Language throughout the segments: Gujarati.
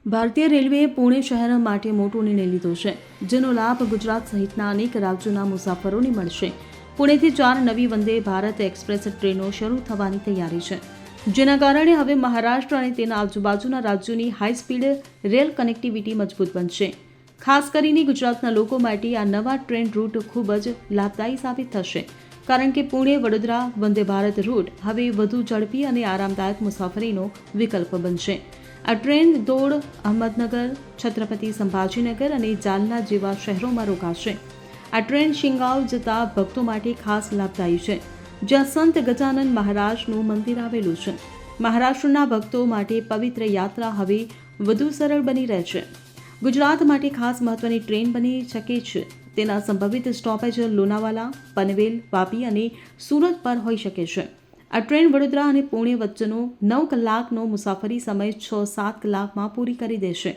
ભારતીય રેલવેએ પુણે શહેર માટે મોટો નિર્ણય લીધો છે, જેનો લાભ ગુજરાત સહિતના અનેક રાજ્યોના મુસાફરોને મળશે. પુણેથી 4 નવી વંદે ભારત એક્સપ્રેસ ટ્રેનો શરૂ થવાની તૈયારી છે, જેના કારણે હવે મહારાષ્ટ્ર અને તેના આજુબાજુના રાજ્યોની હાઈ સ્પીડ રેલ કનેક્ટિવિટી મજબૂત બનશે. ખાસ કરીને ગુજરાતના લોકો માટે આ નવા ટ્રેન રૂટ ખૂબ જ લાભદાયી સાબિત થશે, કારણ કે પુણે વડોદરા વંદે ભારત રૂટ હવે વધુ ઝડપી અને આરામદાયક મુસાફરીનો વિકલ્પ બનશે. આ ટ્રેન દોડ અહમદનગર, છત્રપતિ સંભાજીનગર અને જાલના જેવા શહેરોમાં રોકાશે. આ ટ્રેન શિંગાવ જતા ભક્તો માટે ખાસ લાભદાયી છે, જ્યાં સંત ગજાનન મહારાજનું મંદિર આવેલું છે. મહારાષ્ટ્રના ભક્તો માટે પવિત્ર યાત્રા હવે વધુ સરળ બની રહેશે. ગુજરાત માટે ખાસ મહત્વની ટ્રેન બની શકે છે. તેના સંભવિત સ્ટોપેજ લોનાવાલા, પનવેલ, વાપી અને સુરત પર હોઈ શકે છે. આ ટ્રેન વડોદરા અને પુણે વચ્ચેનો 9 કલાકનો મુસાફરી સમય 6-7 કલાકમાં પૂરી કરી દેશે.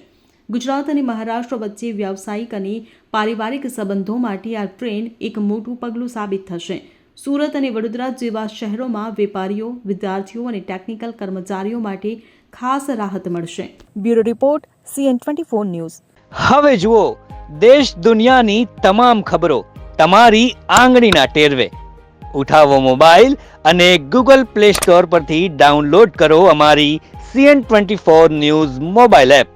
ગુજરાત અને મહારાષ્ટ્ર વચ્ચે વ્યાવસાયિક અને પારિવારિક સંબંધો માટે આ ટ્રેન એક મોટું પગલું સાબિત થશે. સુરત અને વડોદરા જેવા શહેરોમાં વેપારીઓ, વિદ્યાર્થીઓ અને ટેકનિકલ કર્મચારીઓ માટે ખાસ રાહત મળશે. Bureau report CN24 news. હવે જુઓ દેશ દુનિયાની તમામ ખબરો તમારી આંગળીના ટેરવે. ઉઠાવો મોબાઈલ અને Google Play Store પરથી ડાઉનલોડ કરો અમારી CN24 ન્યૂઝ મોબાઈલ એપ.